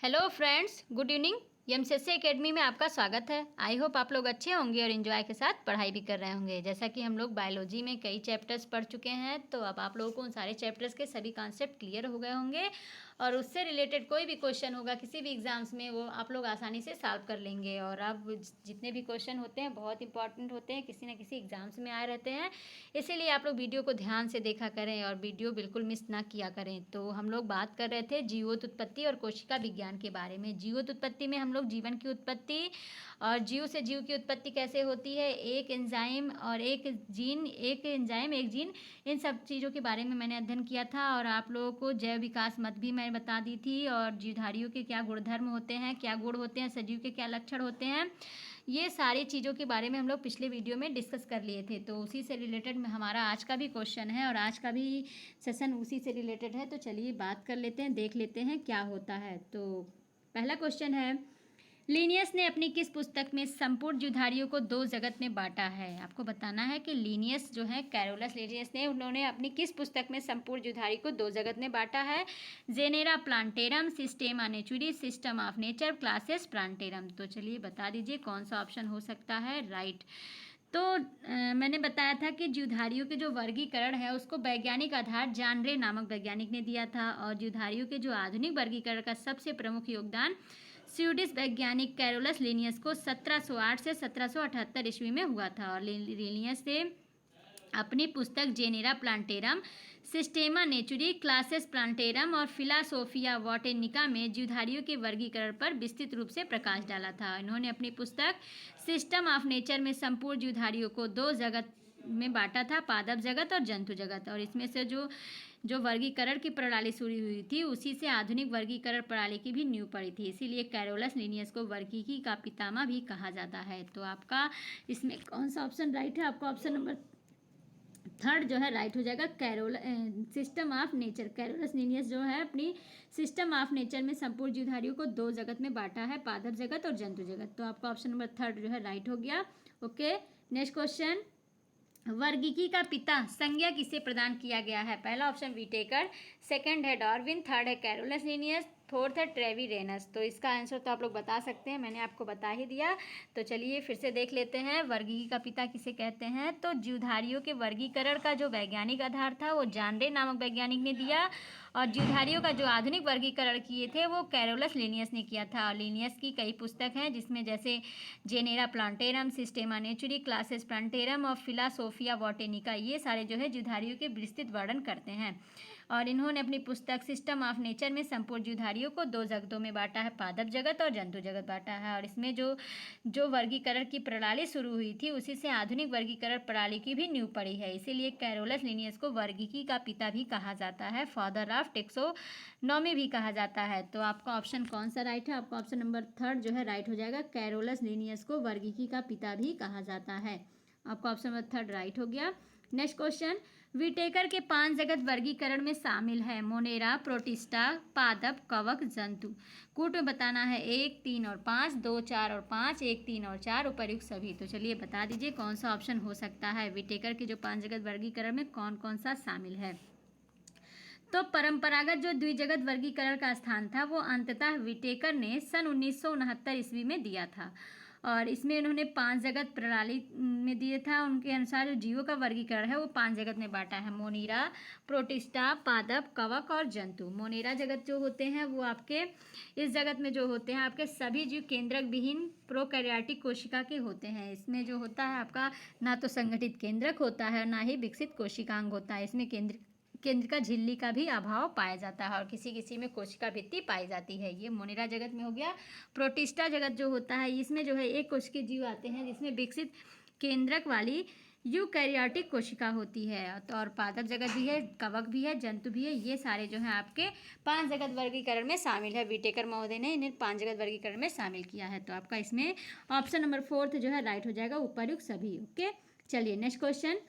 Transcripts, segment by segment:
Hello friends, good evening. MSSC academy में आपका स्वागत है। आई होप आप लोग अच्छे होंगे और इन्जॉय के साथ पढ़ाई भी कर रहे होंगे। जैसा कि हम लोग बायोलॉजी में कई चैप्टर्स पढ़ चुके हैं, तो अब आप लोगों को उन सारे चैप्टर्स के सभी कॉन्सेप्ट क्लियर हो गए होंगे और उससे रिलेटेड कोई भी क्वेश्चन होगा किसी भी एग्जाम्स में, वो आप लोग आसानी से सॉल्व कर लेंगे। और अब जितने भी क्वेश्चन होते हैं बहुत इंपॉर्टेंट होते हैं, किसी न किसी एग्जाम्स में आए रहते हैं, इसीलिए आप लोग वीडियो को ध्यान से देखा करें और वीडियो बिल्कुल मिस ना किया करें। तो हम लोग बात कर रहे थे जीवोत उत्पत्ति और कोशिका विज्ञान के बारे में। जीवोत उत्पत्ति में हम लोग जीवन की उत्पत्ति और जीव से जीव की उत्पत्ति कैसे होती है, एक एंजाइम और एक जीन, एक एंजाइम एक जीन, इन सब चीज़ों के बारे में मैंने अध्ययन किया था। और आप लोगों को जैव विकास मत भी मैं बता दी थी, और जीवधारियों के क्या गुणधर्म होते हैं, क्या गुण होते हैं, सजीव के क्या लक्षण होते हैं, ये सारी चीज़ों के बारे में हम लोग पिछले वीडियो में डिस्कस कर लिए थे। तो उसी से रिलेटेड में हमारा आज का भी क्वेश्चन है और आज का भी सेशन उसी से रिलेटेड है। तो चलिए बात कर लेते हैं, देख लेते हैं क्या होता है। तो पहला क्वेश्चन है, लीनियस ने अपनी किस पुस्तक में संपूर्ण जीवधारियों को दो जगत में बांटा है। आपको बताना है कि लीनियस जो है, कैरोलस लीनियस ने, उन्होंने अपनी किस पुस्तक में संपूर्ण जीवधारी को दो जगत में बांटा है। Genera Plantarum, Systema Naturae, system of nature, Classes Plantarum. तो चलिए बता दीजिए कौन सा ऑप्शन हो सकता है राइट। तो मैंने बताया था कि जीवधारियों के जो वर्गीकरण है उसको वैज्ञानिक आधार जानरे नामक वैज्ञानिक ने दिया था, और जीवधारियों के जो आधुनिक वर्गीकरण का सबसे प्रमुख योगदान स्वीडिश वैज्ञानिक कैरोलस लीनियस को 1708 से 1778 ईस्वी में हुआ था। और लीनियस ने अपनी पुस्तक genera Plantarum, Systema नेचुरी, classes plantarum और फिलासोफिया बॉटेनिका में जीवधारियों के वर्गीकरण पर विस्तृत रूप से प्रकाश डाला था। इन्होंने अपनी पुस्तक सिस्टम ऑफ नेचर में संपूर्ण जीवधारियों को दो जगत में बांटा था, पादप जगत और जंतु जगत। और इसमें से जो वर्गीकरण की प्रणाली शुरू हुई थी, उसी से आधुनिक वर्गीकरण प्रणाली की भी नींव पड़ी थी। इसीलिए कैरोलस लीनियस को वर्गीकी का पितामह भी कहा जाता है। तो आपका इसमें कौन सा ऑप्शन राइट है? आपका ऑप्शन नंबर थर्ड जो है राइट हो जाएगा, system of nature. Carolus Linnaeus जो है अपनी सिस्टम ऑफ नेचर में संपूर्ण जीवधारियों को दो जगत में बांटा है, पादप जगत और जंतु जगत। तो आपका ऑप्शन नंबर थर्ड जो है राइट हो गया। ओके, नेक्स्ट क्वेश्चन, वर्गीकी का पिता संज्ञा किसे प्रदान किया गया है। पहला ऑप्शन विटेकर, सेकंड है डार्विन, थर्ड है कैरोलस लीनियस, फोर्थ है ट्रेविरेनस। तो इसका आंसर तो आप लोग बता सकते हैं, मैंने आपको बता ही दिया। तो चलिए फिर से देख लेते हैं, वर्गीकी का पिता किसे कहते हैं। तो जीवधारियों के वर्गीकरण का जो वैज्ञानिक आधार था वो जानरे नामक वैज्ञानिक ने दिया, और जीवधारियों का जो आधुनिक वर्गीकरण किए थे वो कैरोलस लीनियस ने किया था। और लीनियस की कई पुस्तक हैं, जिसमें जैसे genera Plantarum, Systema नेचुरी, classes plantarum और फिलासोफिया बॉटेनिका, ये सारे जो है जीवधारियों के विस्तृत वर्णन करते हैं। और इन्होंने अपनी पुस्तक सिस्टम ऑफ नेचर में संपूर्ण जीवधारियों को दो जगतों में बांटा है, पादप जगत और जंतु जगत बांटा है। और इसमें जो वर्गीकरण की प्रणाली शुरू हुई थी, उसी से आधुनिक वर्गीकरण प्रणाली की भी नींव पड़ी है। इसीलिए कैरोलस लीनियस को वर्गीकी का पिता भी कहा जाता है, फादर ऑफ टेक्सोनॉमी भी कहा जाता है। तो आपका ऑप्शन कौन सा राइट है? आपका ऑप्शन नंबर थर्ड जो है राइट हो जाएगा, कैरोलस लीनियस को वर्गीकी का पिता भी कहा जाता है। आपका ऑप्शन नंबर थर्ड राइट हो गया। नेक्स्ट क्वेश्चन, विटेकर के 5 जगत वर्गीकरण में शामिल है मोनेरा, प्रोटिस्टा, पादप, कवक, जंतु। कूट में बताना है 1, 3 और 5, 2, 4 और 5, 1, 3 और 4, उपर्युक्त सभी। तो चलिए बता दीजिए कौन सा ऑप्शन हो सकता है, विटेकर के जो 5 जगत वर्गीकरण में कौन कौन सा शामिल है। तो परंपरागत जो द्विजगत वर्गीकरण का स्थान था वो अंततः विटेकर ने सन 1969 ईस्वी में दिया था, और इसमें उन्होंने 5 जगत प्रणाली में दिए था। उनके अनुसार जो जीवों का वर्गीकरण है वो 5 जगत में बांटा है, मोनेरा, प्रोटिस्टा, पादप, कवक और जंतु। मोनेरा जगत जो होते हैं वो आपके इस जगत में जो होते हैं आपके सभी जीव केंद्रक विहीन प्रोकैरियोटिक कोशिका के होते हैं। इसमें जो होता है आपका ना तो संगठित केंद्रक होता है और ना ही विकसित कोशिकांग होता है। इसमें केंद्रिका झिल्ली का भी अभाव पाया जाता है और किसी किसी में कोशिका भित्ति पाई जाती है। ये मोनेरा जगत में हो गया। प्रोटिस्टा जगत जो होता है, इसमें जो है एक कोशिकीय जीव आते हैं, जिसमें विकसित केंद्रक वाली यूकैरियोटिक कोशिका होती है। तो और पादप जगत भी है, कवक भी है, जंतु भी है। ये सारे जो हैं आपके 5 जगत वर्गीकरण में शामिल है। विटेकर महोदय ने इन्हें 5 जगत वर्गीकरण में शामिल किया है। तो आपका इसमें ऑप्शन नंबर फोर्थ जो है राइट हो जाएगा, उपर्युक्त सभी। ओके, चलिए नेक्स्ट क्वेश्चन,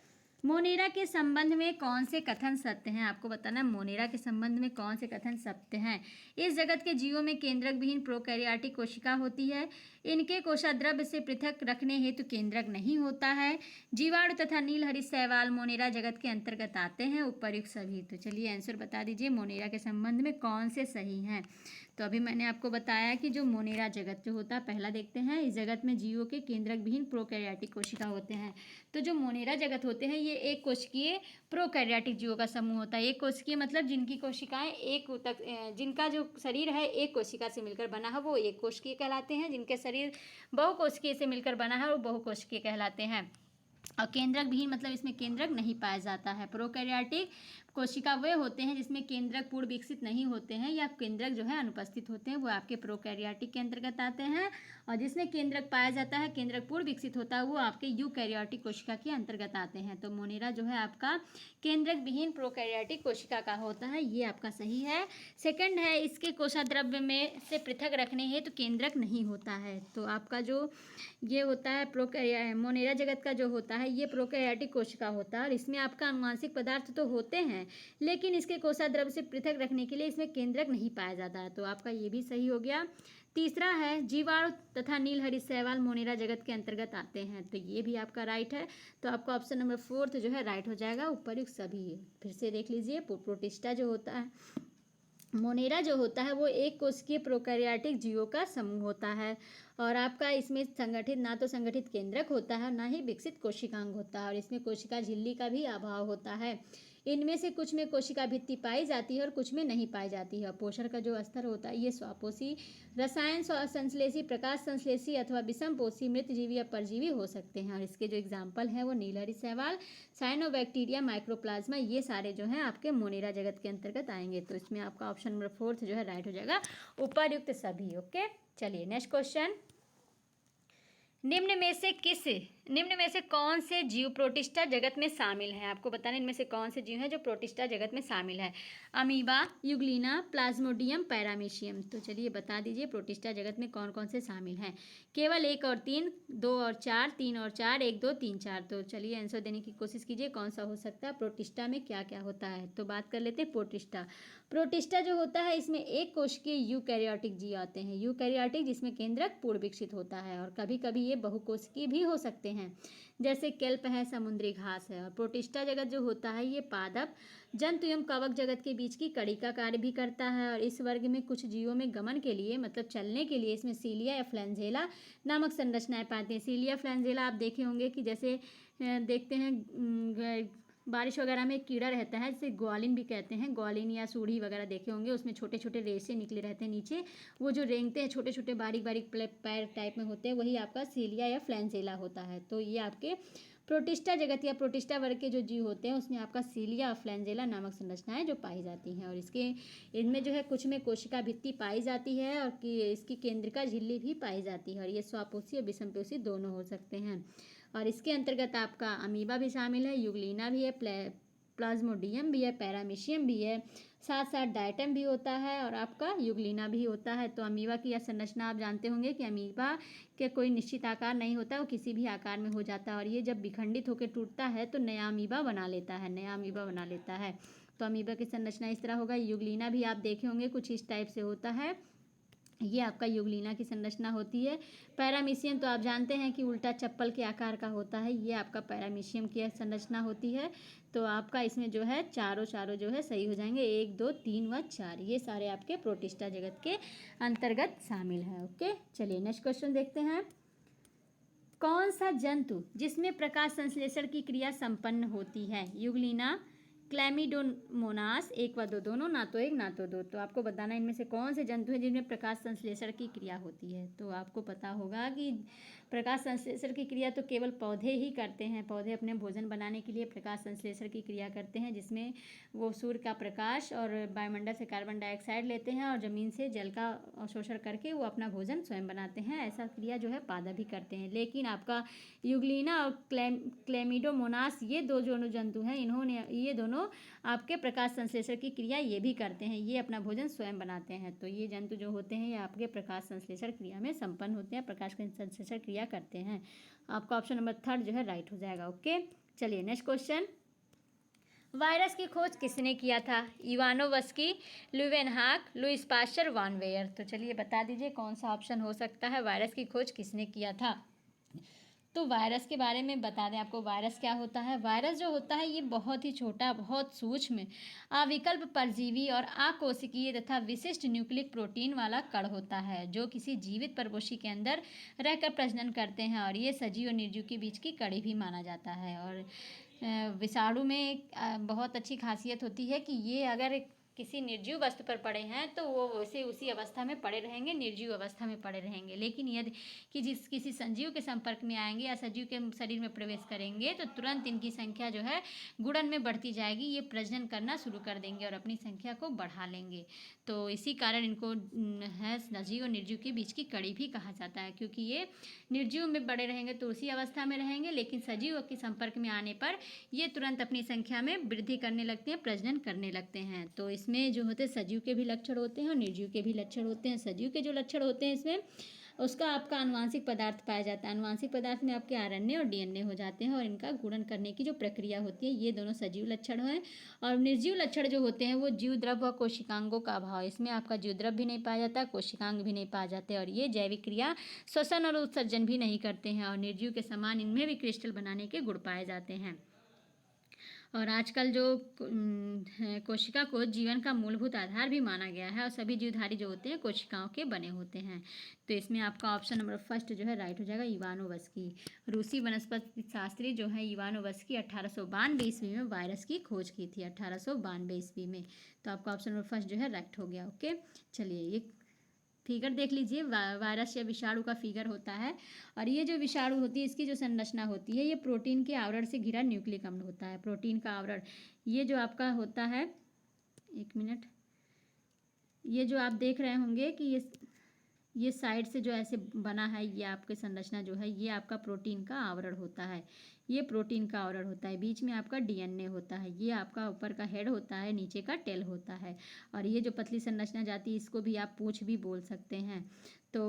मोनेरा के संबंध में कौन से कथन सत्य हैं। आपको बताना है मोनेरा के संबंध में कौन से कथन सत्य हैं। इस जगत के जीवों में केंद्रक विहीन प्रोकैरियोटिक कोशिका होती है। इनके कोशाद्रव्य से पृथक रखने हेतु केंद्रक नहीं होता है। जीवाणु तथा नीलहरित शैवाल मोनेरा जगत के अंतर्गत आते हैं, उपर्युक्त सभी। तो चलिए आंसर बता दीजिए, मोनेरा के संबंध में कौन से सही हैं। तो अभी मैंने आपको बताया कि जो मोनेरा जगत जो होता है, पहला देखते हैं, इस जगत में जीवों के केंद्रक विहीन प्रोकैरियोटिक कोशिका होते हैं। तो जो मोनेरा जगत होते हैं ये एक कोशिकीय प्रोकैरियोटिक जीवों का समूह होता है। एक कोशिकीय मतलब जिनकी कोशिकाएं एक तक, जिनका जो शरीर है एक कोशिका से मिलकर बना है वो एक कोशिकीय कहलाते हैं। जिनके शरीर बहुकोशिकीय से मिलकर बना है वो बहुकोशिकीय कहलाते हैं। और केंद्रक विहीन मतलब इसमें केंद्रक नहीं पाया जाता है। प्रोकैरियोटिक कोशिका वे होते हैं जिसमें केंद्रक पूर्ण विकसित नहीं होते हैं या केंद्रक जो है अनुपस्थित होते हैं, वो आपके प्रोकैरियोटिक के अंतर्गत आते हैं। और जिसमें केंद्रक पाया जाता है, केंद्रक पूर्ण विकसित होता है, वो आपके यूकैरियोटिक कोशिका के अंतर्गत आते हैं। तो मोनेरा जो है आपका केंद्रक विहीन प्रोकैरियोटिक कोशिका का होता है, ये आपका सही है। सेकंड है, इसके कोशाद्रव्य में से पृथक रखने हेतु तो केंद्रक नहीं होता है। तो आपका जो ये होता है मोनेरा जगत का जो होता है ये प्रोकैरियोटिक कोशिका होता है और इसमें आपका अनुवांशिक पदार्थ तो होते हैं लेकिन इसके कोशाद्रव्य से पृथक रखने के लिए इसमें केंद्रक नहीं पाया जाता है। तो आपका ये भी सही हो गया। तीसरा है, जीवाणु तथा नीलहरित शैवाल मोनेरा जगत के अंतर्गत आते हैं। तो ये भी आपका राइट है। तो आपका ऑप्शन नंबर 4 जो है राइट हो जाएगा। उपर्युक्त सभी फिर से देख लीजिए। प्रोटिस्टा जो होता है, मोनेरा जो होता है वो एक कोशिकीय प्रोकैरियोटिक जीवों का समूह होता है और आपका इसमें संगठित ना तो संगठित केंद्रक होता है और ना ही विकसित कोशिकांग होता है और इसमें कोशिका झिल्ली का भी अभाव होता है। इनमें से कुछ में कोशिका भित्ति पाई जाती है और कुछ में नहीं पाई जाती है। पोषण का जो स्तर होता है ये स्वापोषी, रसायन संश्लेषी, प्रकाश संश्लेषी अथवा विषमपोषी, मृतजीवी या परजीवी हो सकते हैं। और इसके जो एग्जाम्पल हैं वो नीलहरित शैवाल, साइनोबैक्टीरिया, माइक्रोप्लाज्मा, ये सारे जो हैं आपके मोनेरा जगत के अंतर्गत आएंगे। तो इसमें आपका ऑप्शन नंबर 4 जो है राइट हो जाएगा, उपर्युक्त सभी। ओके, चलिए नेक्स्ट क्वेश्चन। निम्न में से कौन से जीव प्रोटिस्टा जगत में शामिल हैं? आपको बताना इनमें से कौन से जीव हैं जो प्रोटिस्टा जगत में शामिल है। Amoeba, Euglena, Plasmodium, paramecium. तो चलिए बता दीजिए प्रोटिस्टा जगत में कौन कौन से शामिल हैं। केवल 1 और 3, 2 और 4, 3 और 4, 1, 2, 3, 4। तो चलिए आंसर देने की कोशिश कीजिए कौन सा हो सकता है। प्रोटिस्टा में क्या क्या होता है तो बात कर लेते हैं। प्रोटिस्टा जो होता है इसमें एक कोशिकीय यूकैरियोटिक जीव आते हैं। यूकैरियोटिक जिसमें केंद्रक पूर्ण विकसित होता है और कभी कभी ये बहुकोशिकीय भी हो सकते हैं, जैसे केल्प है, समुद्री घास है। और प्रोटिस्टा जगत जो होता है ये पादप, जंतु एवं कवक जगत के बीच की कड़ी का कार्य भी करता है। और इस वर्ग में कुछ जीवों में गमन के लिए मतलब चलने के लिए इसमें सीलिया या फ्लैंजेला नामक संरचनाएं पाते हैं। सीलिया फ्लैंजेला आप देखे होंगे कि जैसे देखते हैं बारिश वगैरह में एक कीड़ा रहता है जिसे ग्वालिन भी कहते हैं, ग्वालिन या सूढ़ी वगैरह देखे होंगे, उसमें छोटे छोटे रेशे निकले रहते हैं नीचे, वो जो रेंगते हैं छोटे छोटे बारीक बारीक पैर टाइप में होते हैं, वही आपका सीलिया या फ्लैंजेला होता है। तो ये आपके प्रोटिस्टा जगत या प्रोटिस्टा वर्ग के जो जीव होते हैं उसमें आपका सीलिया और फ्लैंजेला नामक संरचनाएं जो पाई जाती हैं। और इनमें जो है कुछ में कोशिका भित्ति पाई जाती है और इसकी केंद्रिका झिल्ली भी पाई जाती है और ये स्वापोषी और विषमपोषी दोनों हो सकते हैं। और इसके अंतर्गत आपका अमीबा भी शामिल है, यूग्लिना भी है, प्लाज्मोडियम भी है, पैरामीशियम भी है, साथ साथ डायटम भी होता है और आपका यूग्लिना भी होता है। तो अमीबा की यह संरचना आप जानते होंगे कि अमीबा के कोई निश्चित आकार नहीं होता, वो किसी भी आकार में हो जाता है और ये जब विखंडित होकर टूटता है तो नया अमीबा बना लेता है। तो अमीबा की संरचना इस तरह होगा। यूग्लिना भी आप देखे होंगे कुछ इस टाइप से होता है, ये आपका यूग्लिना की संरचना होती है। पैरामीशियम तो आप जानते हैं कि उल्टा चप्पल के आकार का होता है, ये आपका पैरामीशियम की संरचना होती है। तो आपका इसमें जो है चारों जो है सही हो जाएंगे, 1, 2, 3 व 4, ये सारे आपके प्रोटिस्टा जगत के अंतर्गत शामिल है। ओके, चलिए नेक्स्ट क्वेश्चन देखते हैं। कौन सा जंतु जिसमें प्रकाश संश्लेषण की क्रिया संपन्न होती है? यूग्लिना, क्लैमिडोमोनास, 1 व 2 दोनों, ना तो 1 ना तो 2। तो आपको बताना इनमें से कौन से जंतु हैं जिनमें प्रकाश संश्लेषण की क्रिया होती है। तो आपको पता होगा कि प्रकाश संश्लेषण की क्रिया तो केवल पौधे ही करते हैं। पौधे अपने भोजन बनाने के लिए प्रकाश संश्लेषण की क्रिया करते हैं, जिसमें वो सूर्य का प्रकाश और वायुमंडल से कार्बन डाइऑक्साइड लेते हैं और ज़मीन से जल का शोषण करके वो अपना भोजन स्वयं बनाते हैं। ऐसा क्रिया जो है पादप भी करते हैं। लेकिन आपका यूग्लिना और क्लैमिडोमोनास, ये दो जो जंतु हैं, ये दोनों आपके प्रकाश संश्लेषण की क्रिया ये भी करते हैं, ये अपना भोजन स्वयं बनाते हैं। तो ये जंतु जो होते हैं ये आपके प्रकाश संश्लेषण क्रिया में संपन्न होते हैं, प्रकाश संश्लेषण क्रिया करते हैं। आपका ऑप्शन नंबर 3 जो है राइट हो जाएगा। ओके, चलिए नेक्स्ट क्वेश्चन। वायरस की खोज किसने किया था? इवानोव्स्की, ल्यूवेनहॉक, लुईस पाश्चर, वान वेयर। तो चलिए बता दीजिए कौन सा ऑप्शन हो सकता है, वायरस की खोज किसने किया था? तो वायरस के बारे में बता दें आपको, वायरस क्या होता है। वायरस जो होता है ये बहुत ही छोटा, बहुत सूक्ष्म, अविकल्प परजीवी और अकोशिकीय तथा विशिष्ट न्यूक्लिक प्रोटीन वाला कण होता है जो किसी जीवित परपोषी के अंदर रहकर प्रजनन करते हैं, और ये सजीव और निर्जीव के बीच की कड़ी भी माना जाता है। और विषाणु में बहुत अच्छी खासियत होती है कि ये अगर किसी निर्जीव वस्तु पर पड़े हैं तो वो वैसे उसी अवस्था में पड़े रहेंगे, निर्जीव अवस्था में पड़े रहेंगे। लेकिन यदि किसी सजीव के संपर्क में आएंगे या सजीव के शरीर में प्रवेश करेंगे तो तुरंत इनकी संख्या जो है गुणन में बढ़ती जाएगी, ये प्रजनन करना शुरू कर देंगे और अपनी संख्या को बढ़ा लेंगे। तो इसी कारण इनको है सजीव और निर्जीव के बीच की कड़ी भी कहा जाता है, क्योंकि ये निर्जीव में बड़े रहेंगे तो उसी अवस्था में रहेंगे, लेकिन सजीव के संपर्क में आने पर ये तुरंत अपनी संख्या में वृद्धि करने लगते हैं, प्रजनन करने लगते हैं। तो इसमें जो होते हैं सजीव के भी लक्षण होते हैं और निर्जीव के भी लक्षण होते हैं। सजीव के जो लक्षण होते हैं इसमें उसका आपका आनुवांशिक पदार्थ पाया जाता है। आनुवांशिक पदार्थ में आपके आरएनए और डीएनए हो जाते हैं और इनका गुणन करने की जो प्रक्रिया होती है, ये दोनों सजीव लक्षण हैं। और निर्जीव लक्षण जो होते हैं वो जीव द्रव्य व कोशिकांगों का अभाव, इसमें आपका जीव द्रव्य भी नहीं पाया जाता, कोशिकांग भी नहीं पाए जाते, और ये जैविक क्रिया, श्वसन और उत्सर्जन भी नहीं करते हैं। और निर्जीव के समान इनमें भी क्रिस्टल बनाने के गुण पाए जाते हैं। और आजकल जो कोशिका को जीवन का मूलभूत आधार भी माना गया है, और सभी जीवधारी जो होते हैं कोशिकाओं के बने होते हैं। तो इसमें आपका ऑप्शन नंबर फर्स्ट जो है राइट हो जाएगा, इवानोवस्की। रूसी वनस्पति शास्त्री जो है इवानोवस्की 1892 ईस्वी में वायरस की खोज की थी, 1892 ईस्वी में। तो आपका ऑप्शन नंबर फर्स्ट जो है राइट हो गया। ओके, चलिए ये फिगर देख लीजिए, वायरस या विषाणु का फिगर होता है। और ये जो विषाणु होती है इसकी जो संरचना होती है ये प्रोटीन के आवरण से घिरा न्यूक्लिक अम्ल होता है। प्रोटीन का आवरण ये जो आपका होता है, एक मिनट, ये जो आप देख रहे होंगे कि ये साइड से जो ऐसे बना है, ये आपके संरचना जो है ये आपका प्रोटीन का आवरण होता है। ये प्रोटीन का आवरण होता है, बीच में आपका डीएनए होता है, ये आपका ऊपर का हेड होता है, नीचे का टेल होता है। और ये जो पतली संरचना जाती है इसको भी आप पूंछ भी बोल सकते हैं। तो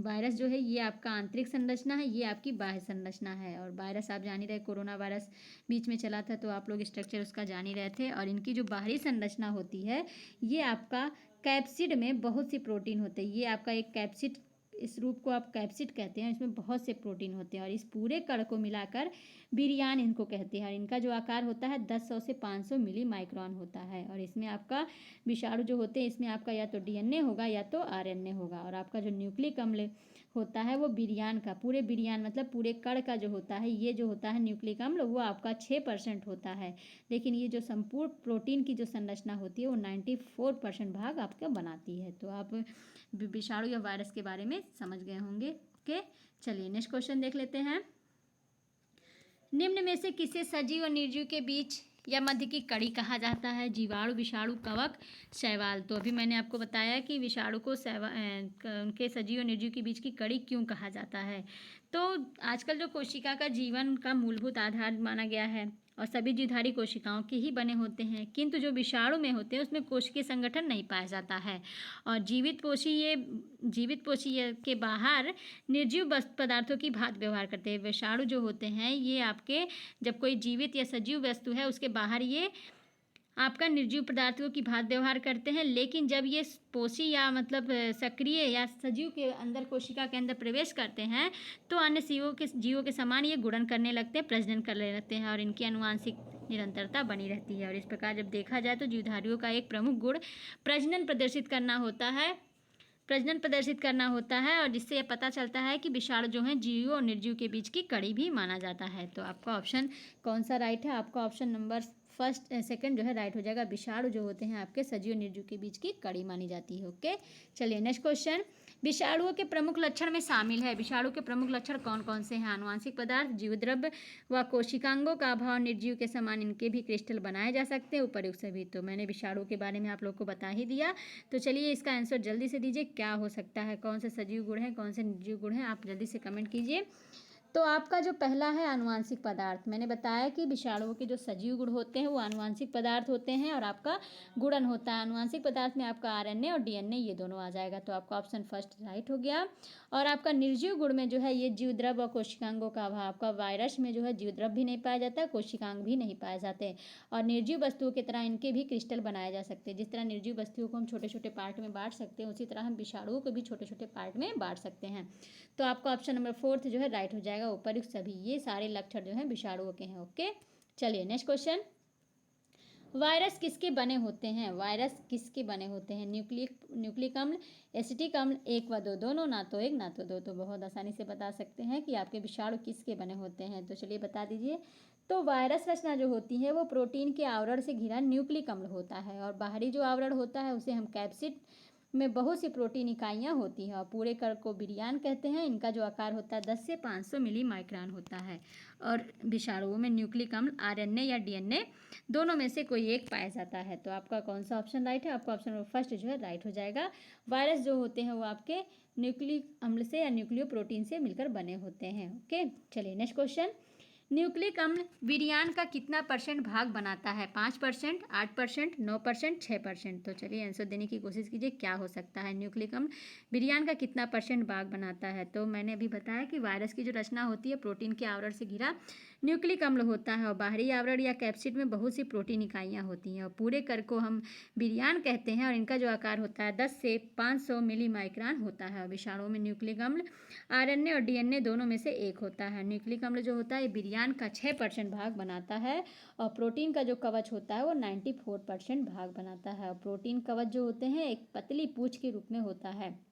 वायरस जो है ये आपका आंतरिक संरचना है, ये आपकी बाह्य संरचना है। और वायरस आप जान ही रहे, कोरोना वायरस बीच में चला था तो आप लोग स्ट्रक्चर उसका जान ही रहे थे। और इनकी जो बाहरी संरचना होती है ये आपका कैप्सिड में बहुत सी प्रोटीन होते हैं। ये आपका एक कैप्सिड, इस रूप को आप कैप्सिड कहते हैं, इसमें बहुत से प्रोटीन होते हैं। और इस पूरे कण को मिलाकर विरियान इनको कहते हैं। और इनका जो आकार होता है 10 से 500 मिली माइक्रोन होता है। और इसमें आपका विषाणु जो होते हैं इसमें आपका या तो डीएनए होगा या तो आरएनए होगा। और आपका जो न्यूक्लिक अम्ल होता है वो विरियान का, पूरे विरियान मतलब पूरे कण का जो होता है, ये जो होता है न्यूक्लिक अम्ल वो आपका 6% होता है। लेकिन ये जो संपूर्ण प्रोटीन की जो संरचना होती है वो 94% भाग आपका बनाती है। तो आप विषाणु या वायरस के बारे में समझ गए होंगे। ओके, चलिए नेक्स्ट क्वेश्चन देख लेते हैं। निम्न में से किसे सजीव और निर्जीव के बीच या मध्य की कड़ी कहा जाता है? जीवाणु, विषाणु, कवक, शैवाल। तो अभी मैंने आपको बताया कि विषाणु को उनके सजीव और निर्जीव के बीच की कड़ी क्यों कहा जाता है। तो आजकल जो कोशिका का जीवन का मूलभूत आधार माना गया है और सभी जीवधारी कोशिकाओं के ही बने होते हैं, किंतु जो विषाणु में होते हैं उसमें कोशिकीय संगठन नहीं पाया जाता है। और जीवित कोशिकीय के बाहर निर्जीव पदार्थों की भांति व्यवहार करते हैं। विषाणु जो होते हैं ये आपके, जब कोई जीवित या सजीव वस्तु है उसके बाहर ये आपका निर्जीव पदार्थों की भांति व्यवहार करते हैं, लेकिन जब ये पोषी या मतलब सक्रिय या सजीव के अंदर, कोशिका के अंदर प्रवेश करते हैं तो अन्य जीवों के समान ये गुणन करने लगते हैं, प्रजनन करने लगते हैं और इनकी आनुवांशिक निरंतरता बनी रहती है। और इस प्रकार जब देखा जाए तो जीवधारियों का एक प्रमुख गुण प्रजनन प्रदर्शित करना होता है और जिससे ये पता चलता है कि विषाणु जो है जीव और निर्जीव के बीच की कड़ी भी माना जाता है। तो आपका ऑप्शन कौन सा राइट है? आपका ऑप्शन नंबर सेकंड जो है राइट हो जाएगा। विषाणु जो होते हैं आपके सजीव और निर्जीव के बीच की कड़ी मानी जाती है। ओके, चलिए नेक्स्ट क्वेश्चन। विषाणुओं के प्रमुख लक्षण में शामिल है। विषाणु के प्रमुख लक्षण कौन कौन से हैं? आनुवांशिक पदार्थ, जीवद्रव्य व कोशिकांगों का अभाव, निर्जीव के समान इनके भी क्रिस्टल बनाए जा सकते हैं, उपर्युक्त सभी। तो मैंने विषाणु के बारे में आप लोग को बता ही दिया। तो चलिए इसका आंसर जल्दी से दीजिए, क्या हो सकता है? कौन से सजीव गुण हैं, कौन से निर्जीव गुण हैं? आप जल्दी से कमेंट कीजिए। तो आपका जो पहला है आनुवांशिक पदार्थ, मैंने बताया कि विषाणुओं के जो सजीव गुण होते हैं वो आनुवांशिक पदार्थ होते हैं और आपका गुणन होता है। आनुवांशिक पदार्थ में आपका आरएनए और डीएनए ये दोनों आ जाएगा। तो आपका ऑप्शन फर्स्ट राइट हो गया। और आपका निर्जीव गुण में जो है ये जीवद्रव्य और कोशिकांगों का अभाव। आपका वायरस में जो है जीवद्रव्य भी नहीं पाया जाता, कोशिकांग भी नहीं पाए जाते। और निर्जीव वस्तुओं की तरह इनके भी क्रिस्टल बनाए जा सकते हैं। जिस तरह निर्जीव वस्तुओं को हम छोटे छोटे पार्ट में बांट सकते हैं, उसी तरह हम विषाणुओं को भी छोटे छोटे पार्ट में बांट सकते हैं। तो आपका ऑप्शन नंबर फोर्थ जो है राइट हो जाएगा। जाएगा उपर्युक्त सभी, ये सारे लक्षण जो हैं विषाणुओं के हैं। ओके, चलिए नेक्स्ट क्वेश्चन। वायरस किसके बने होते हैं? वायरस किसके बने होते हैं? न्यूक्लिक अम्ल, एसिटिक अम्ल, 1 व 2 दोनों, ना तो 1 ना तो 2। तो बहुत आसानी से बता सकते हैं कि आपके विषाणु किसके बने होते हैं। तो चलिए बता दीजिए। तो वायरस रचना जो होती है वो प्रोटीन के आवरण से घिरा न्यूक्लिक अम्ल होता है, और बाहरी जो आवरण होता है उसे हम कैप्सिड में बहुत सी प्रोटीन इकाइयाँ होती हैं, और पूरे कण को विरियान कहते हैं। इनका जो आकार होता है 10 से 500 मिली माइक्रान होता है। और विषाणुओं में न्यूक्लिक अम्ल आरएनए या डीएनए दोनों में से कोई एक पाया जाता है। तो आपका कौन सा ऑप्शन राइट है? आपका ऑप्शन नंबर फर्स्ट जो है राइट हो जाएगा। वायरस जो होते हैं वो आपके न्यूक्लिक अम्ल से या न्यूक्लियो प्रोटीन से मिलकर बने होते हैं। ओके, चलिए नेक्स्ट क्वेश्चन। न्यूक्लिक अम्ल विरियान का कितना % भाग बनाता है? 5%, 8%, 9%, 6%। तो चलिए आंसर देने की कोशिश कीजिए, क्या हो सकता है? न्यूक्लिक अम्ल विरियान का कितना % भाग बनाता है? तो मैंने अभी बताया कि वायरस की जो रचना होती है प्रोटीन के आवरण से घिरा न्यूक्लिक अम्ल होता है, और बाहरी आवरण या कैप्सिड में बहुत सी प्रोटीन इकाइयाँ होती हैं, और पूरे कण को हम विरियान कहते हैं, और इनका जो आकार होता है 10 से 500 मिली माइक्रान होता है। और विषाणुओं में न्यूक्लिक अम्ल आरएनए और डीएनए दोनों में से एक होता है। न्यूक्लिक अम्ल जो होता है विरियान का 6% भाग बनाता है, और प्रोटीन का जो कवच होता है वो 94% भाग बनाता है। और प्रोटीन कवच जो होते हैं एक पतली पूंछ के रूप में होता है।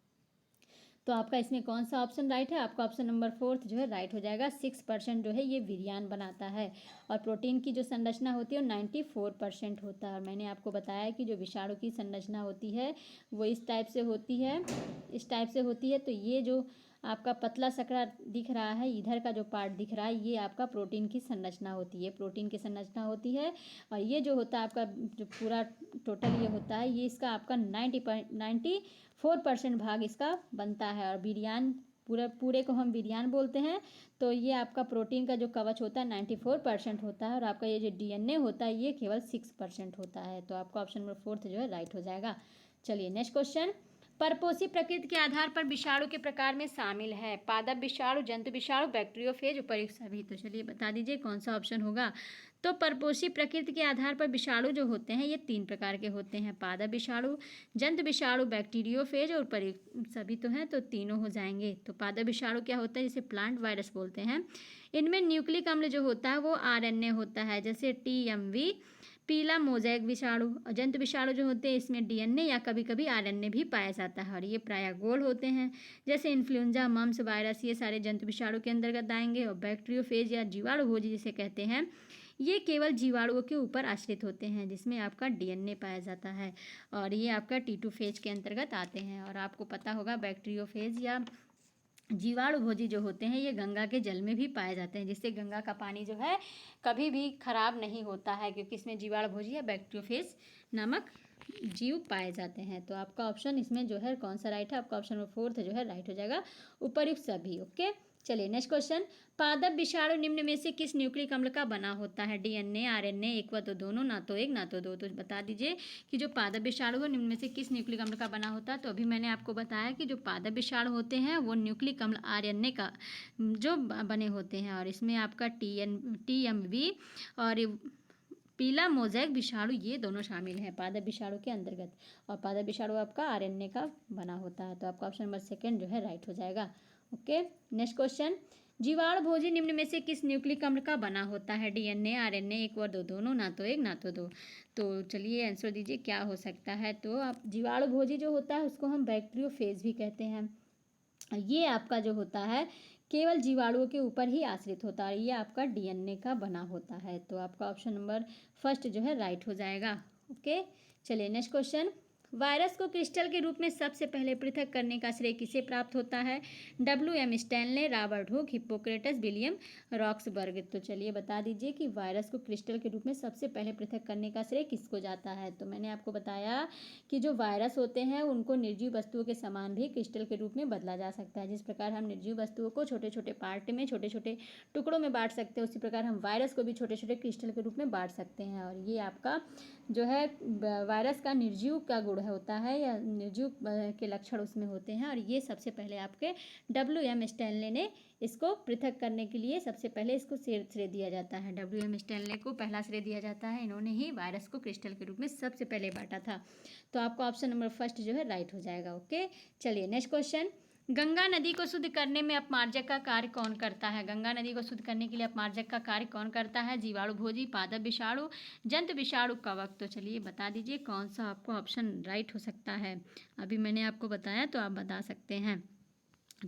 तो आपका इसमें कौन सा ऑप्शन राइट है? आपका ऑप्शन नंबर फोर्थ जो है राइट हो जाएगा। 6% जो है ये विरियान बनाता है, और प्रोटीन की जो संरचना होती है वो 94% होता है। और मैंने आपको बताया कि जो विषाणु की संरचना होती है वो इस टाइप से होती है, इस टाइप से होती है। तो ये जो आपका पतला सकरा दिख रहा है, इधर का जो पार्ट दिख रहा है, ये आपका प्रोटीन की संरचना होती है, प्रोटीन की संरचना होती है। और ये जो होता है आपका जो पूरा टोटल ये होता है, ये इसका आपका 94% भाग इसका बनता है। और विरियान पूरे को हम विरियान बोलते हैं। तो ये आपका प्रोटीन का जो कवच होता है 94% होता है, और आपका ये जो डीएनए होता है ये केवल 6% होता है। तो आपका ऑप्शन नंबर फोर्थ जो है राइट हो जाएगा। चलिए नेक्स्ट क्वेश्चन। परपोषी प्रकृति के आधार पर विषाणु के प्रकार में शामिल है? पादप विषाणु, जंतु विषाणु, बैक्टीरियोफेज, उपर्युक्त सभी। तो चलिए बता दीजिए कौन सा ऑप्शन होगा। तो परपोषी प्रकृति के आधार पर विषाणु जो होते हैं ये 3 प्रकार के होते हैं: पादप विषाणु, जंतु विषाणु, बैक्टीरियोफेज और उपर्युक्त सभी। तो हैं, तो तीनों हो जाएंगे। तो पादप विषाणु क्या होता है? जिसे प्लांट वायरस बोलते हैं। इनमें न्यूक्लिक अम्ल जो होता है वो आरएनए होता है, जैसे टीएमवी, पीला मोज़ेक विषाणु। और जंतु विषाणु जो होते हैं इसमें डीएनए या कभी कभी आरएनए भी पाया जाता है, और ये प्रायः गोल होते हैं, जैसे इन्फ्लुएंजा, मम्स वायरस, ये सारे जंतु विषाणु के अंतर्गत आएंगे। और बैक्टीरियोफेज या जीवाणु भोजी जिसे कहते हैं, ये केवल जीवाणुओं के ऊपर आश्रित होते हैं, जिसमें आपका डीएनए पाया जाता है, और ये आपका टी2 फेज के अंतर्गत आते हैं। और आपको पता होगा बैक्टीरियोफेज या जीवाणु भोजी जो होते हैं ये गंगा के जल में भी पाए जाते हैं, जिससे गंगा का पानी जो है कभी भी खराब नहीं होता है, क्योंकि इसमें जीवाणु भोजी या बैक्टीरियोफेज नामक जीव पाए जाते हैं। तो आपका ऑप्शन इसमें जो है कौन सा राइट है? आपका ऑप्शन नंबर फोर्थ जो है राइट हो जाएगा, उपर्युक्त सभी। ओके, चलिए नेक्स्ट क्वेश्चन। पादप विषाणु निम्न में से किस न्यूक्लिक अम्ल का बना होता है? डीएनए, आरएनए, 1 व 2 दोनों, ना तो 1 ना तो 2। तो बता दीजिए कि जो पादप विषाणु है निम्न में से किस न्यूक्लिक अम्ल का बना होता है। तो अभी मैंने आपको बताया कि जो पादप विषाणु होते हैं वो न्यूक्लिक अम्ल आरएनए का जो बने होते हैं, और इसमें आपका टीएमवी और पीला मोज़ेक विषाणु ये दोनों शामिल हैं पादप विषाणु के अंतर्गत। और पादप विषाणु आपका आरएनए का बना होता है। तो आपका ऑप्शन नंबर सेकंड जो है राइट हो जाएगा। Okay, next question. जीवाणु भोजी निम्न में से किस न्यूक्लिक अम्ल का बना होता है? डीएनए, आरएनए, 1 व 2 दोनों, ना तो 1 ना तो 2। तो चलिए आंसर दीजिए क्या हो सकता है। तो आप जीवाणु भोजी जो होता है उसको हम बैक्टीरियोफेज भी कहते हैं। ये आपका जो होता है केवल जीवाणुओं के ऊपर ही आश्रित होता है, ये आपका डीएनए का बना होता है। तो आपका ऑप्शन नंबर फर्स्ट जो है राइट हो जाएगा। ओके, चलिए नेक्स्ट क्वेश्चन। वायरस को क्रिस्टल के रूप में सबसे पहले पृथक करने का श्रेय किसे प्राप्त होता है? WM Stanley, Robert Hooke, Hippocrates, William Roxburgh. तो चलिए बता दीजिए कि वायरस को क्रिस्टल के रूप में सबसे पहले पृथक करने का श्रेय किसको जाता है। तो मैंने आपको बताया कि जो वायरस होते हैं उनको निर्जीव वस्तुओं के समान भी क्रिस्टल के रूप में बदला जा सकता है। जिस प्रकार हम निर्जीव वस्तुओं को छोटे छोटे पार्ट में, छोटे छोटे टुकड़ों में बांट सकते हैं, उसी प्रकार हम वायरस को भी छोटे छोटे क्रिस्टल के रूप में बांट सकते हैं। और ये आपका जो है वायरस का निर्जीव का गुण होता है, या निर्जीव के लक्षण उसमें होते हैं। और ये सबसे पहले आपके WM स्टैनले ने इसको पृथक करने के लिए सबसे पहले इसको श्रेय दिया जाता है। WM स्टैनले को पहला श्रेय दिया जाता है, इन्होंने ही वायरस को क्रिस्टल के रूप में सबसे पहले बांटा था। तो आपका ऑप्शन नंबर फर्स्ट जो है राइट हो जाएगा। ओके, चलिए नेक्स्ट क्वेश्चन। गंगा नदी को शुद्ध करने में अपमार्जक का कार्य कौन करता है? गंगा नदी को शुद्ध करने के लिए अपमार्जक का कार्य कौन करता है? जीवाणु भोजी, पादप विषाणु, जंतु विषाणु, कवक। तो चलिए बता दीजिए कौन सा आपको ऑप्शन राइट हो सकता है। अभी मैंने आपको बताया तो आप बता सकते हैं।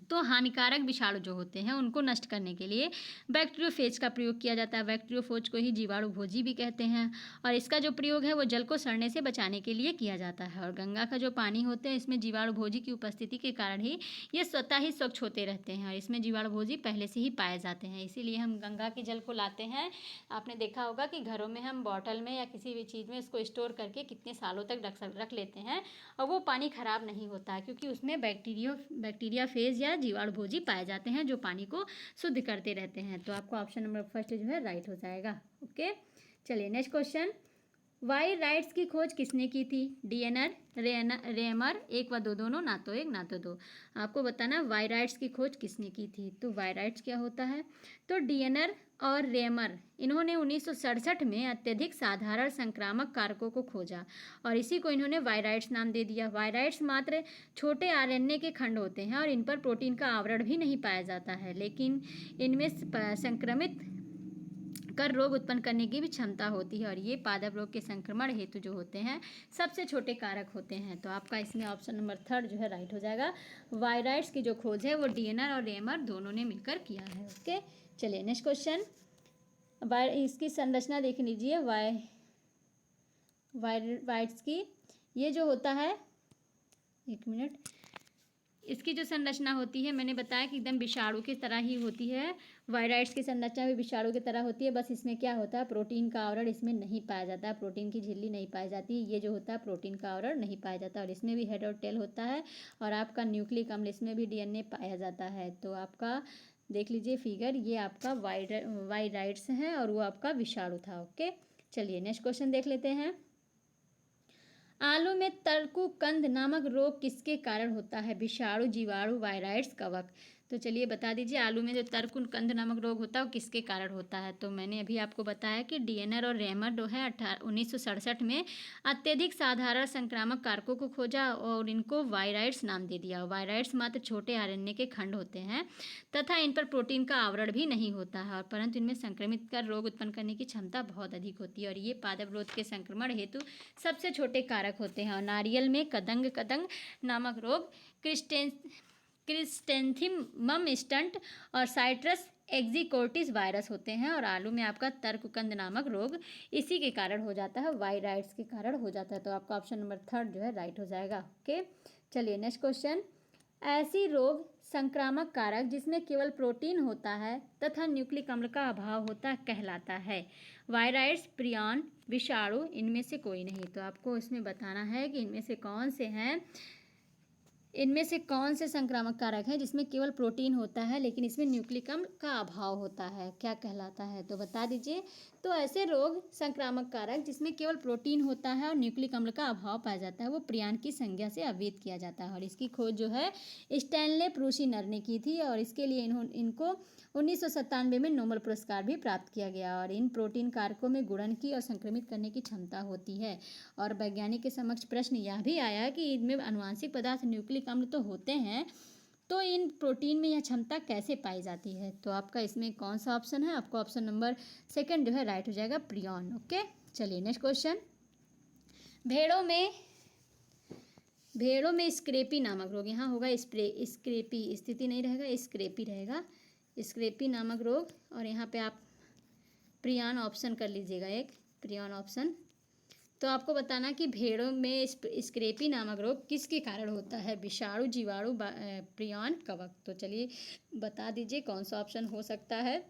तो हानिकारक विषाणु जो होते हैं उनको नष्ट करने के लिए बैक्टीरियोफेज का प्रयोग किया जाता है। बैक्टीरियोफेज को ही जीवाणु भोजी भी कहते हैं और इसका जो प्रयोग है वो जल को सड़ने से बचाने के लिए किया जाता है। और गंगा का जो पानी होते हैं इसमें जीवाणु भोजी की उपस्थिति के कारण ही ये स्वतः ही स्वच्छ होते रहते हैं और इसमें जीवाणु भोजी पहले से ही पाए जाते हैं। इसीलिए हम गंगा के जल को लाते हैं। आपने देखा होगा कि घरों में हम बॉटल में या किसी भी चीज़ में इसको स्टोर करके कितने सालों तक रख लेते हैं और वो पानी खराब नहीं होता है क्योंकि उसमें बैक्टीरिया फेज या जीवाणु भोजी पाए जाते हैं जो पानी को शुद्ध करते रहते हैं। तो आपको ऑप्शन नंबर फर्स्ट जो है राइट हो जाएगा। ओके, चलिए नेक्स्ट क्वेश्चन। वाई राइट्स की खोज किसने की थी? डीएनर, रेमर, एक व दो दोनों, ना तो एक ना तो दो। आपको बताना वाई राइट्स की खोज किसने की थी। तो वाई राइट्स क्या होता है? तो डीएनर और रेमर इन्होंने 1967 में अत्यधिक साधारण संक्रामक कारकों को खोजा और इसी को इन्होंने वायराइड्स नाम दे दिया। वायराइड्स मात्र छोटे आरएनए के खंड होते हैं और इन पर प्रोटीन का आवरण भी नहीं पाया जाता है, लेकिन इनमें संक्रमित कर रोग उत्पन्न करने की भी क्षमता होती है और ये पादप रोग के संक्रमण हेतु जो होते हैं सबसे छोटे कारक होते हैं। तो आपका इसमें ऑप्शन नंबर थर्ड जो है राइट हो जाएगा। वायराइड्स की जो खोज है वो डीएनर और रेमर दोनों ने मिलकर किया है। ओके, चलिए नेक्स्ट क्वेश्चन। इसकी संरचना देख लीजिए। वायराइड्स की ये जो होता है, एक मिनट, इसकी जो संरचना होती है मैंने बताया कि एकदम विषाणु की तरह ही होती है। वायराइड्स की संरचना भी विषाणु की तरह होती है, बस इसमें क्या होता है, प्रोटीन का आवरण इसमें नहीं पाया जाता है, प्रोटीन की झिल्ली नहीं पाई जाती। ये जो होता है प्रोटीन का आवरण नहीं पाया जाता और इसमें भी हेड और टेल होता है और आपका न्यूक्लिक अम्ल इसमें भी डीएनए पाया जाता है। तो आपका देख लीजिए फिगर, ये आपका वायराइड्स हैं और वो आपका विषाणु था। ओके, चलिए नेक्स्ट क्वेश्चन देख लेते हैं। आलू में तरकुकंद नामक रोग किसके कारण होता है? विषाणु, जीवाणु, वायराइड्स, कवक। तो चलिए बता दीजिए आलू में जो तरकुकंद नामक रोग होता है वो किसके कारण होता है? तो मैंने अभी आपको बताया कि डीएनर और रेमर जो है 1967 में अत्यधिक साधारण संक्रामक कारकों को खोजा और इनको वायराइड्स नाम दे दिया। वायराइड्स मात्र छोटे आरएनए के खंड होते हैं तथा इन पर प्रोटीन का आवरण भी नहीं होता है और परंतु इनमें संक्रमित कर रोग उत्पन्न करने की क्षमता बहुत अधिक होती है और ये पादप रोग के संक्रमण हेतु सबसे छोटे कारक होते हैं। और नारियल में कदंग नामक रोग, क्रिस्टेंथिमम स्टंट और साइट्रस एक्जिकोर्टिस वायरस होते हैं और आलू में आपका तरकुकंद नामक रोग इसी के कारण हो जाता है, वायराइड्स के कारण हो जाता है। तो आपका ऑप्शन नंबर थर्ड जो है राइट हो जाएगा। ओके, चलिए नेक्स्ट क्वेश्चन। ऐसी रोग संक्रामक कारक जिसमें केवल प्रोटीन होता है तथा न्यूक्लिक अम्ल का अभाव होता कहलाता है? वायराइड्स, प्रियॉन, विषाणु, इनमें से कोई नहीं। तो आपको इसमें बताना है कि इनमें से कौन से हैं, इनमें से कौन से संक्रामक कारक हैं जिसमें केवल प्रोटीन होता है लेकिन इसमें न्यूक्लिक अम्ल का अभाव होता है, क्या कहलाता है? तो बता दीजिए। तो ऐसे रोग संक्रामक कारक जिसमें केवल प्रोटीन होता है और न्यूक्लिक अम्ल का अभाव पाया जाता है वो प्रियॉन की संज्ञा से अवैध किया जाता है और इसकी खोज जो है स्टैनले प्रूशिनर ने की थी और इसके लिए इनको 1997 में नोबेल पुरस्कार भी प्राप्त किया गया। और इन प्रोटीन कारकों में गुणन की और संक्रमित करने की क्षमता होती है और वैज्ञानिक के समक्ष प्रश्न यह भी आया कि इनमें अनुवांशिक पदार्थ न्यूक्लिक अम्ल तो होते हैं, तो इन प्रोटीन में यह क्षमता कैसे पाई जाती है? तो आपका इसमें कौन सा ऑप्शन है? आपको ऑप्शन नंबर सेकंड जो है राइट हो जाएगा, प्रियॉन। ओके, चलिए नेक्स्ट क्वेश्चन। भेड़ों में स्क्रेपी नामक रोग, यहाँ होगा स्क्रेपी, स्थिति नहीं रहेगा, स्क्रेपी रहेगा, स्क्रेपी नामक रोग। और यहाँ पे आप प्रियॉन ऑप्शन कर लीजिएगा, एक प्रियॉन ऑप्शन। तो आपको बताना कि भेड़ों में स्क्रेपी नामक रोग किसके कारण होता है? विषाणु, जीवाणु, प्रियॉन, कवक। तो चलिए बता दीजिए कौन सा ऑप्शन हो सकता है।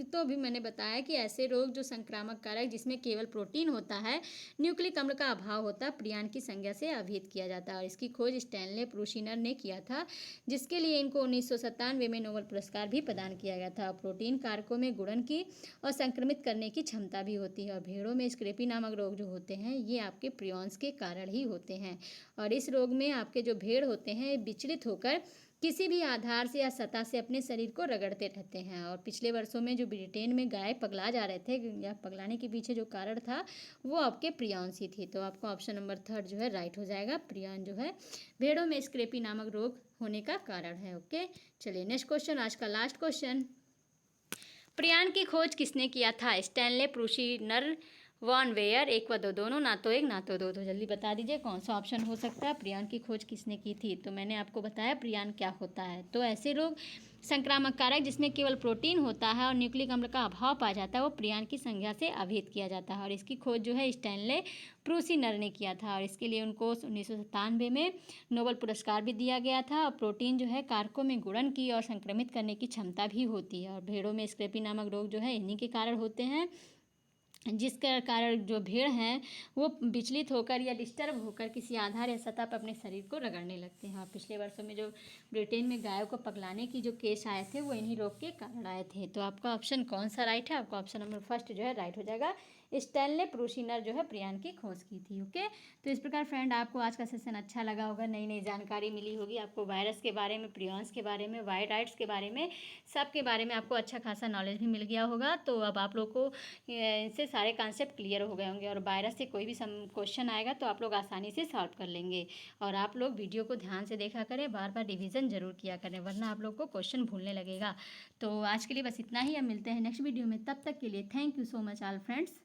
तो अभी मैंने बताया कि ऐसे रोग जो संक्रामक कारक जिसमें केवल प्रोटीन होता है, न्यूक्लिक अम्ल का अभाव होता है, प्रियॉन की संज्ञा से अवैध किया जाता है और इसकी खोज स्टैनले प्रूशिनर ने किया था जिसके लिए इनको 1997 में नोबेल पुरस्कार भी प्रदान किया गया था। प्रोटीन कारकों में गुणन की और संक्रमित करने की क्षमता भी होती है और भेड़ों में स्क्रेपी नामक रोग जो होते हैं ये आपके प्रियॉन्स के कारण ही होते हैं और इस रोग में आपके जो भेड़ होते हैं विचलित होकर किसी भी आधार से या सतह से अपने शरीर को रगड़ते रहते हैं। और पिछले वर्षों में जो ब्रिटेन में गाय पगला जा रहे थे या पगलाने के पीछे जो कारण था वो आपके प्रियन सी थी। तो आपका ऑप्शन नंबर 3 जो है राइट हो जाएगा। प्रियन जो है भेड़ों में स्क्रेपी नामक रोग होने का कारण है। ओके, चलिए नेक्स्ट क्वेश्चन, आज का लास्ट क्वेश्चन। प्रियन की खोज किसने किया था? स्टैनले, प्रूशिनर, वॉन वेयर, एक व दो, दोनों, ना तो एक ना तो दो। तो जल्दी बता दीजिए कौन सा ऑप्शन हो सकता है। प्रियन की खोज किसने की थी? तो मैंने आपको बताया प्रियन क्या होता है। तो ऐसे रोग संक्रामक कारक जिसमें केवल प्रोटीन होता है और न्यूक्लिक अम्ल का अभाव पाया जाता है वो प्रियन की संज्ञा से अभेद किया जाता है। और इसकी खोज जो है स्टैनले प्रूशिनर ने किया था और इसके लिए उनको 1997 में नोबेल पुरस्कार भी दिया गया था। और प्रोटीन जो है कारकों में गुणन की और संक्रमित करने की क्षमता भी होती है। और भेड़ों में स्क्रेपी नामक रोग जो है इन्हीं के कारण होते हैं, जिसके कारण जो भेड़ हैं वो विचलित होकर या डिस्टर्ब होकर किसी आधार या सतह पर अपने शरीर को रगड़ने लगते हैं। और पिछले वर्षों में जो ब्रिटेन में गायों को पगलाने की जो केस आए थे वो इन्हीं रोग के कारण आए थे। तो आपका ऑप्शन कौन सा राइट है? आपका ऑप्शन नंबर फर्स्ट जो है राइट हो जाएगा। स्टैनले प्रूशिनर जो है प्रियन की खोज की थी। ओके, तो इस प्रकार फ्रेंड आपको आज का सेशन अच्छा लगा होगा, नई नई जानकारी मिली होगी आपको वायरस के बारे में, प्रियंस के बारे में, वाइड राइट्स के बारे में, सब के बारे में आपको अच्छा खासा नॉलेज भी मिल गया होगा। तो अब आप लोग को इससे सारे कॉन्सेप्ट क्लियर हो गए होंगे और वायरस से कोई भी क्वेश्चन आएगा तो आप लोग आसानी से सॉल्व कर लेंगे। और आप लोग वीडियो को ध्यान से देखा करें, बार बार रिवीजन जरूर किया करें, वरना आप लोग को क्वेश्चन भूलने लगेगा। तो आज के लिए बस इतना ही, अब मिलते हैं नेक्स्ट वीडियो में। तब तक के लिए thank you so much all friends.